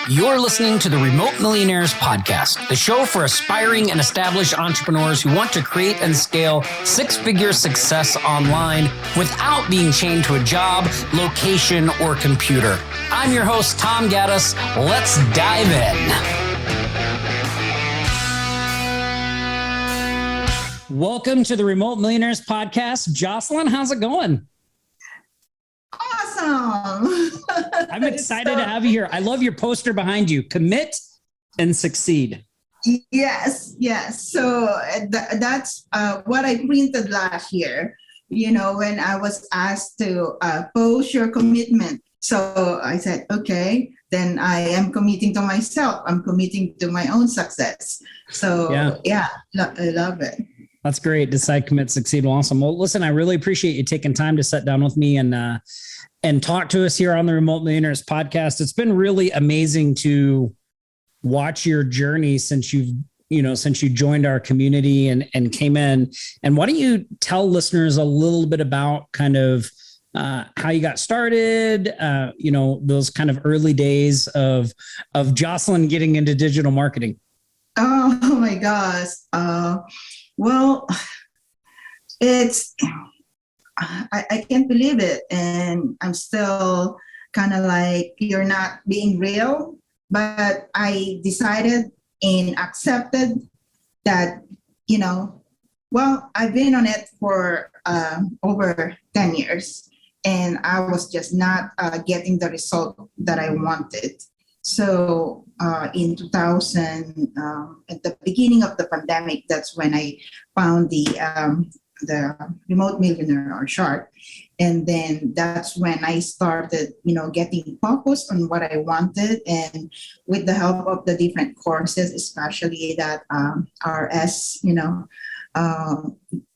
You're listening to the Remote Millionaires Podcast, the show for aspiring and established entrepreneurs who want to create and scale six-figure success online without being chained to a job, location, or computer. I'm your host, Tom Gaddis. Let's dive in. Welcome to the Remote Millionaires Podcast. Jocelyn, how's it going? Awesome. I'm excited to have you here. I love your poster behind you. Commit and succeed. Yes. So that's what I printed last year, when I was asked to post your commitment. So I said, okay, then I am committing to myself. I'm committing to my own success. So I love it. That's great. Decide, commit, succeed. Awesome. Well, listen, I really appreciate you taking time to sit down with me and talk to us here on the Remote Millionaires Podcast. It's been really amazing to watch your journey since you joined our community and came in. And why don't you tell listeners a little bit about kind of how you got started, those kind of early days of Jocelyn getting into digital marketing. Oh my gosh. Well, it's, I can't believe it. And I'm still kind of like, you're not being real, but I decided and accepted that, I've been on it for over 10 years and I was just not getting the result that I wanted. So in 2000, at the beginning of the pandemic, that's when I found the Remote Millionaire or Shark. And then that's when I started, getting focused on what I wanted. And with the help of the different courses, especially that RS,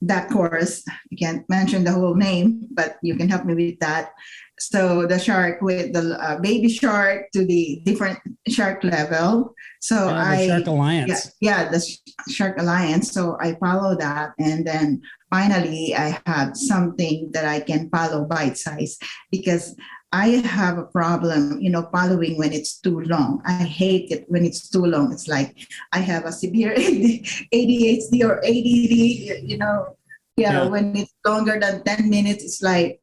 that course, I can't mention the whole name, but you can help me with that. So the shark with the baby shark to the different shark level. So the Shark Alliance. The Shark Alliance. So I follow that. And then finally, I have something that I can follow bite size because I have a problem, following when it's too long. I hate it when it's too long. It's like I have a severe ADHD or ADD, when it's longer than 10 minutes, it's like,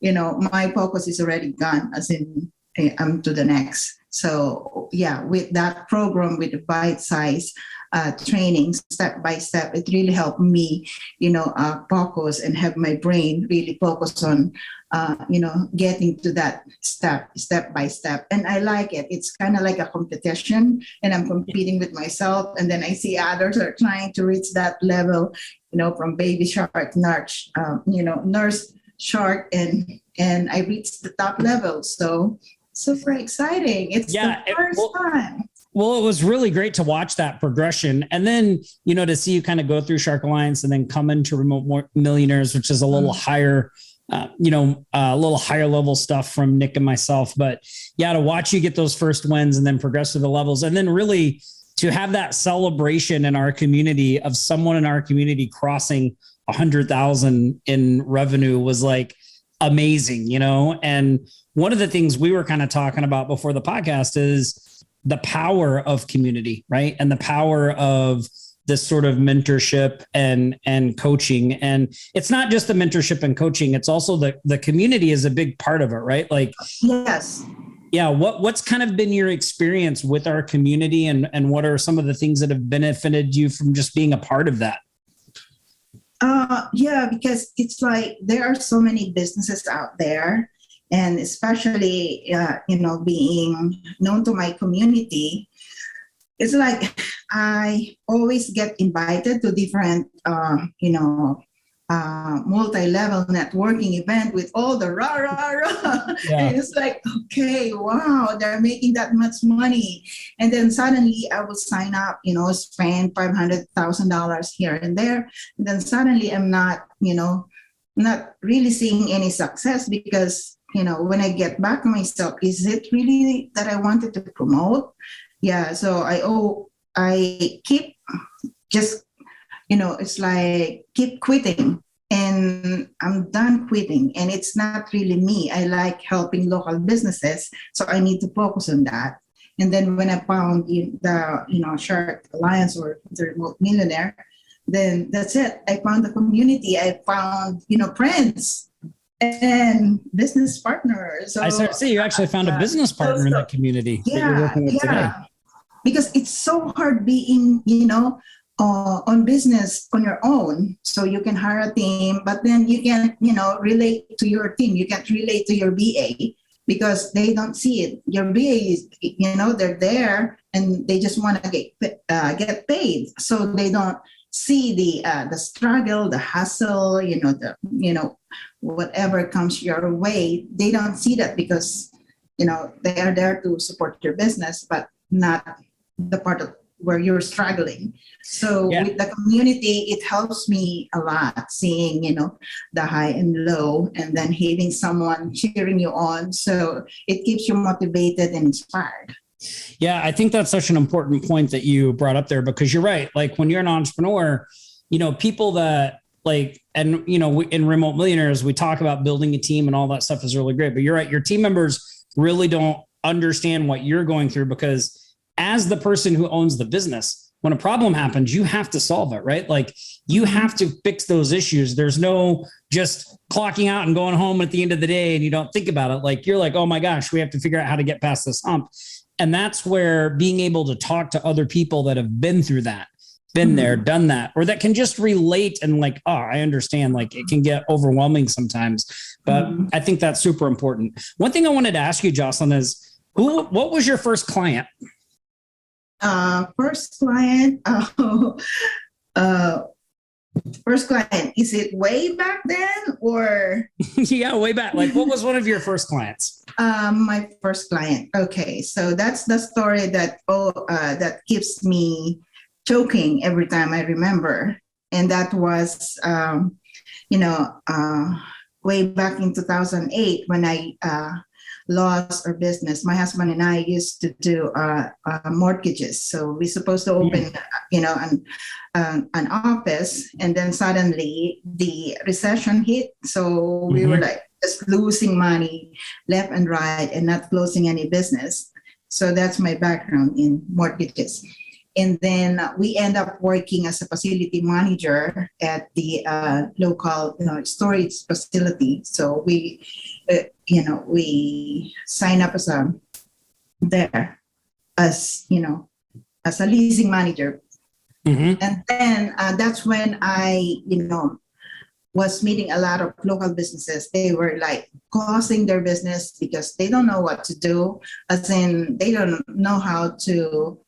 my focus is already gone, as in I'm to the next. So with that program, with the bite size training, step by step, it really helped me, focus and have my brain really focus on, getting to that step by step. And I like it. It's kind of like a competition and I'm competing with myself. And then I see others are trying to reach that level, from baby shark, nurse shark, and I reached the top level. So super exciting. It's the first time. Well, it was really great to watch that progression. And then, to see you kind of go through Shark Alliance and then come into Remote Millionaires, which is a little higher, a little higher level stuff from Nick and myself. But to watch you get those first wins and then progress through the levels. And then really to have that celebration in our community of someone in our community crossing 100,000 in revenue was like amazing, And one of the things we were kind of talking about before the podcast is the power of community, right? And the power of this sort of mentorship and coaching. And it's not just the mentorship and coaching, it's also the community is a big part of it, right? Like, yes. Yeah. What's kind of been your experience with our community and what are some of the things that have benefited you from just being a part of that? Because it's like there are so many businesses out there, and especially, being known to my community, it's like I always get invited to different, multi-level networking event with all the rah. And it's like, okay, wow, they're making that much money. And then suddenly I will sign up, spend $500,000 here and there. And then suddenly I'm not really seeing any success because, when I get back to myself, is it really that I wanted to promote? So I keep just, it's like keep quitting. And I'm done quitting. And it's not really me. I like helping local businesses. So I need to focus on that. And then when I found the Shark Alliance or the Remote Millionaire, then that's it. I found the community. I found friends and business partners. So I started to see you actually found a business partner in the community that you're yeah, working with today. because it's so hard being on business on your own. So you can hire a team, but then you can't relate to your team. You can't relate to your BA because they don't see it. Your BA is they're there and they just want to get paid, so they don't see the struggle, the hustle, whatever comes your way. They don't see that because they are there to support your business, but not the part of where you're struggling. So with the community, it helps me a lot, seeing the high and low, and then having someone cheering you on. So it keeps you motivated and inspired. Yeah, I think that's such an important point that you brought up there, because you're right. Like when you're an entrepreneur, people that and in Remote Millionaires, we talk about building a team and all that stuff is really great. But you're right. Your team members really don't understand what you're going through, because as the person who owns the business, when a problem happens, you have to solve it, right? Like you have to fix those issues. There's no just clocking out and going home at the end of the day and you don't think about it. Like you're like, oh my gosh, we have to figure out how to get past this hump. And that's where being able to talk to other people that have been through that, been there, done that, or that can just relate and like, oh, I understand. Like it can get overwhelming sometimes, but I think that's super important. One thing I wanted to ask you, Jocelyn, is what was your first client? First client, first client, is it way back then or? Yeah, way back. Like what was one of your first clients? My first client. Okay. So that's the story that keeps me choking every time I remember. And that was, way back in 2008 when I lost our business. My husband and I used to do mortgages. So we're supposed to open, an office, and then suddenly the recession hit. So we were like just losing money left and right and not closing any business. So that's my background in mortgages. And then we end up working as a facility manager at the local storage facility. So we sign up as a leasing manager. And then that's when I, was meeting a lot of local businesses. They were like closing their business because they don't know what to do, as in they don't know how to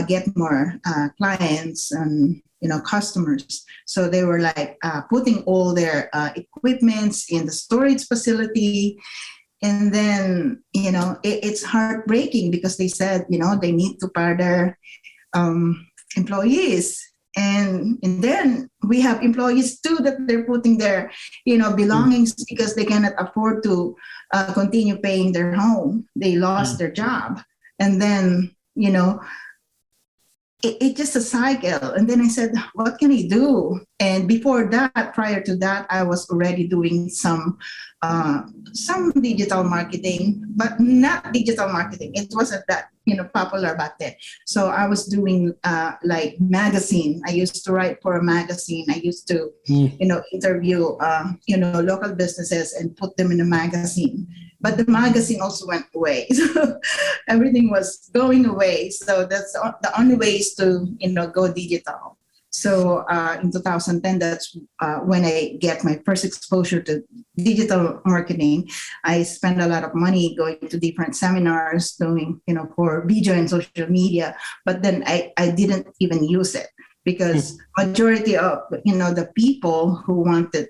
get more clients and customers. So they were like putting all their equipments in the storage facility. And then, it's heartbreaking because they said, they need to fire their employees. And then we have employees too that they're putting their, belongings because they cannot afford to continue paying their home. They lost their job. And then, it's just a cycle. And then I said, what can I do? And before that, prior to that, I was already doing some digital marketing, but not digital marketing. It wasn't that, popular back then. So I was doing like magazine. I used to write for a magazine. I used to, interview, local businesses and put them in a magazine. But the magazine also went away. So everything was going away. So that's the only way is to, go digital. So in 2010, that's when I get my first exposure to digital marketing. I spent a lot of money going to different seminars, doing, for video and social media. But then I didn't even use it because majority of, the people who wanted,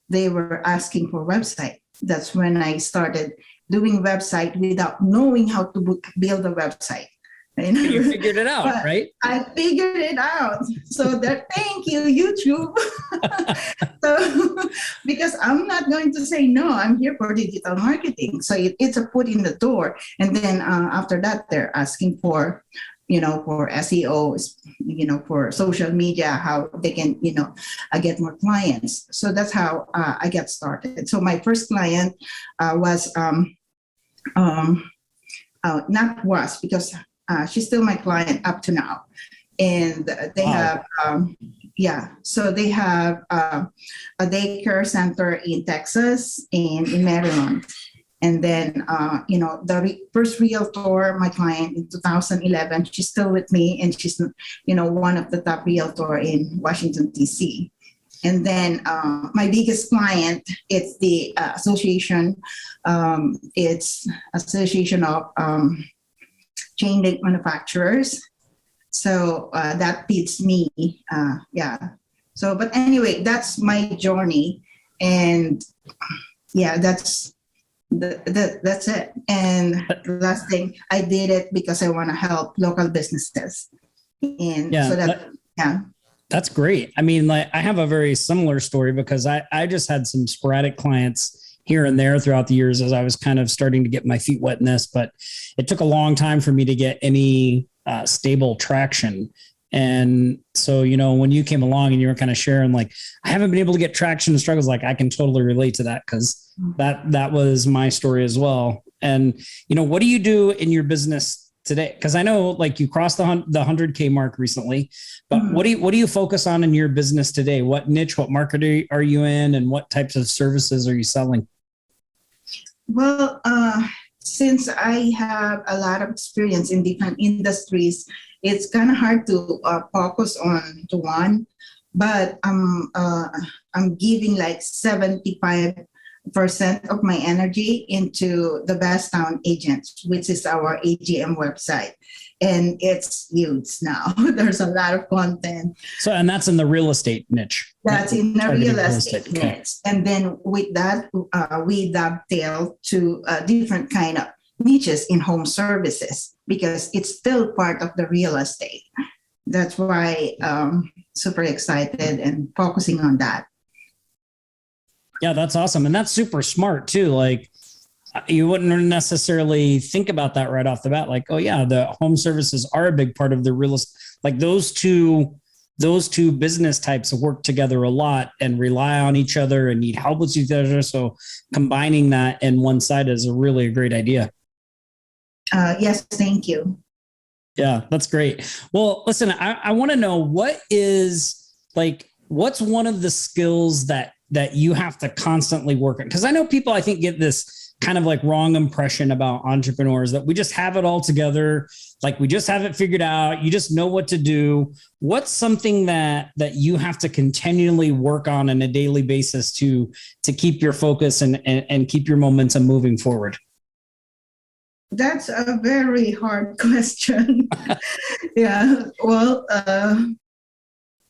they were asking for website. That's when I started doing website without knowing how to build a website. You figured it out, right? I figured it out. So thank you, YouTube. So, because I'm not going to say no, I'm here for digital marketing. So it's a foot in the door. And then after that, they're asking for, for SEO, for social media, how they can, get more clients. So that's how I got started. So my first client was not was, because she's still my client up to now. And they Wow. have, so they have a daycare center in Texas and in Maryland. And then, the first realtor, my client in 2011, she's still with me, and she's, one of the top realtor in Washington, D.C. And then my biggest client, it's the association. It's Association of Chain Link Manufacturers. So that beats me. So, but anyway, that's my journey, and that's it. And the last thing, I did it because I want to help local businesses, and That's great. I mean, like, I have a very similar story because I just had some sporadic clients here and there throughout the years as I was kind of starting to get my feet wet in this, but it took a long time for me to get any stable traction. And so, when you came along and you were kind of sharing, like, I haven't been able to get traction and struggles, like, I can totally relate to that, because that was my story as well. And, what do you do in your business today? Because I know, like, you crossed the 100K mark recently, but what do you focus on in your business today? What niche, what market are you in, and what types of services are you selling? Well, since I have a lot of experience in different industries, it's kind of hard to focus on to one, but I'm giving like 75% of my energy into the Best Town Agents, which is our AGM website. And it's huge now. There's a lot of content. So, and that's in the real estate niche. That's in the real estate niche. Okay. And then with that, we dovetail to different kind of niches in home services, because it's still part of the real estate. That's why super excited and focusing on that. Yeah, that's awesome. And that's super smart too. Like, you wouldn't necessarily think about that right off the bat. Like, oh yeah, the home services are a big part of the real estate. Like, those two business types work together a lot and rely on each other and need help with each other. So combining that in one side is really a great idea. Yes, thank you. Yeah, that's great. Well, listen, I want to know what's one of the skills that you have to constantly work on? Because I know people, I think, get this kind of like wrong impression about entrepreneurs, that we just have it all together. Like, we just have it figured out. You just know what to do. What's something that you have to continually work on a daily basis to keep your focus and keep your momentum moving forward? That's a very hard question. Yeah. Well,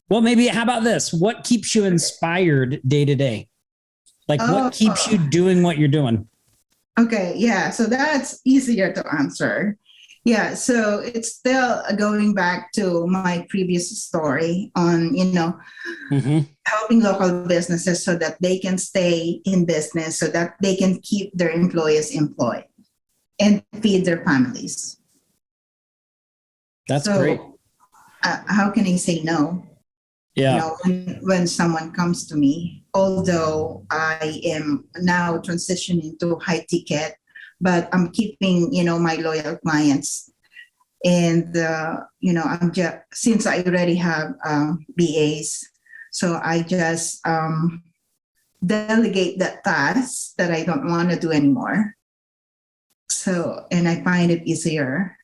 maybe how about this? What keeps you inspired day to day? Like, what keeps you doing what you're doing? Okay. Yeah. So that's easier to answer. Yeah. So it's still going back to my previous story on, helping local businesses so that they can stay in business, so that they can keep their employees employed and feed their families. That's great. How can I say no? Yeah. When someone comes to me, although I am now transitioning to high ticket, but I'm keeping, my loyal clients. And, I'm just, since I already have BAs, so I just delegate that task that I don't want to do anymore. So, and I find it easier.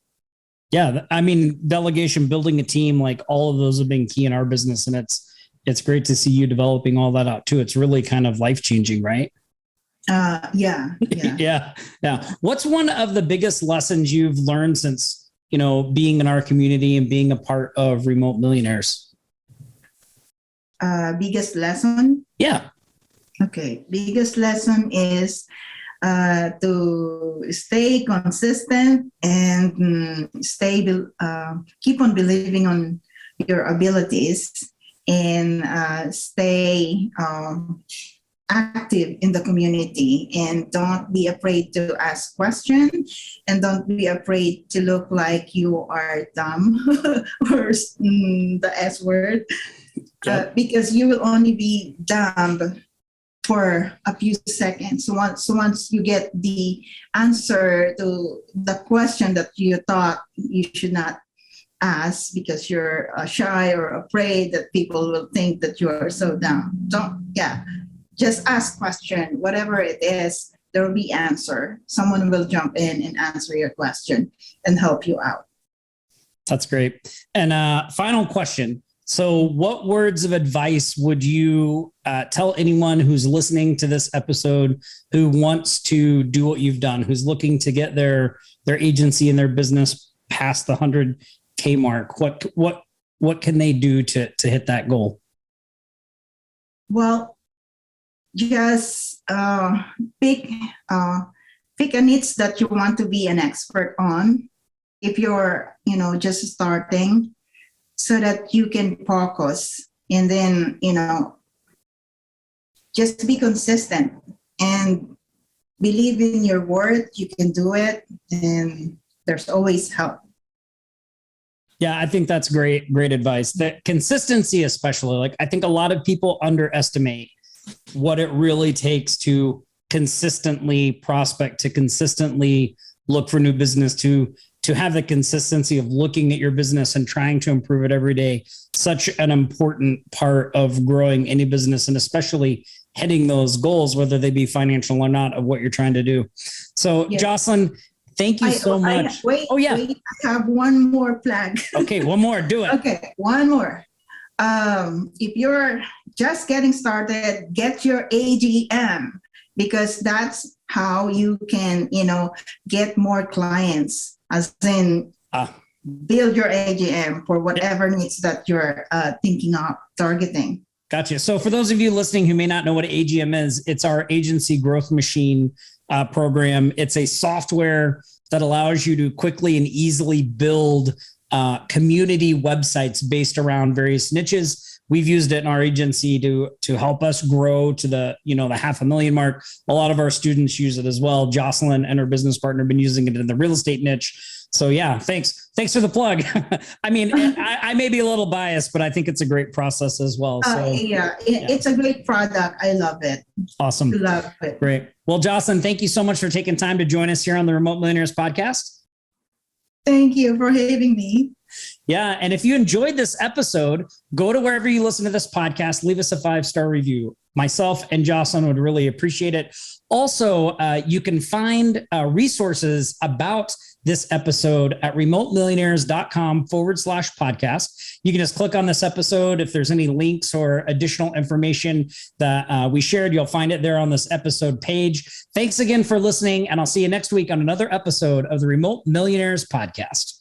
Yeah. I mean, delegation, building a team, like, all of those have been key in our business. And it's great to see you developing all that out too. It's really kind of life-changing, right? Yeah. Yeah. What's one of the biggest lessons you've learned since, being in our community and being a part of Remote Millionaires? Biggest lesson? Yeah. Okay. Biggest lesson is to stay consistent and keep on believing on your abilities, and stay active in the community, and don't be afraid to ask questions, and don't be afraid to look like you are dumb or the S word. Yep. Because you will only be dumb for a few seconds. Once you get the answer to the question that you thought you should not ask because you're shy or afraid that people will think that you are so dumb. Just ask question, whatever it is, there will be answer. Someone will jump in and answer your question and help you out. That's great. And final question. So what words of advice would you tell anyone who's listening to this episode who wants to do what you've done, who's looking to get their agency and their business past the 100K mark? What can they do to hit that goal? Well, just pick a niche that you want to be an expert on. If you're, just starting, so that you can focus, and then, just be consistent and believe in your worth. You can do it, and there's always help. Yeah, I think that's great advice. The consistency, especially, like, I think a lot of people underestimate what it really takes to consistently prospect, to consistently look for new business, to have the consistency of looking at your business and trying to improve it every day. Such an important part of growing any business, and especially hitting those goals, whether they be financial or not, of what you're trying to do. So, yes. Jocelyn, thank you so much. Wait, I have one more plug. Okay, one more, do it. Okay, one more. If you're just getting started, get your AGM, because that's how you can, get more clients, as in build your AGM for whatever needs that you're thinking of targeting. Gotcha. So for those of you listening who may not know what AGM is, it's our agency growth machine program. It's a software that allows you to quickly and easily build community websites based around various niches. We've used it in our agency to help us grow to the 500,000 mark. A lot of our students use it as well. Jocelyn and her business partner have been using it in the real estate niche. So yeah, thanks for the plug. I mean, I may be a little biased, but I think it's a great process as well. So it's a great product. I love it. Awesome. Love it. Great. Well, Jocelyn, thank you so much for taking time to join us here on the Remote Millionaires podcast. Thank you for having me. Yeah. And if you enjoyed this episode, go to wherever you listen to this podcast, leave us a 5-star review. Myself and Jocelyn would really appreciate it. Also, you can find resources about this episode at remotemillionaires.com/podcast. You can just click on this episode. If there's any links or additional information that we shared, you'll find it there on this episode page. Thanks again for listening, and I'll see you next week on another episode of the Remote Millionaires podcast.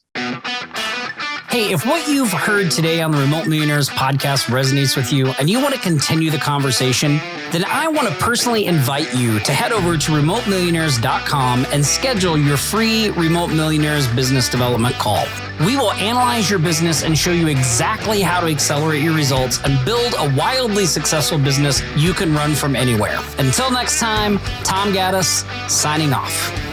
Hey, if what you've heard today on the Remote Millionaires podcast resonates with you and you want to continue the conversation, then I want to personally invite you to head over to remotemillionaires.com and schedule your free Remote Millionaires business development call. We will analyze your business and show you exactly how to accelerate your results and build a wildly successful business you can run from anywhere. Until next time, Tom Gaddis signing off.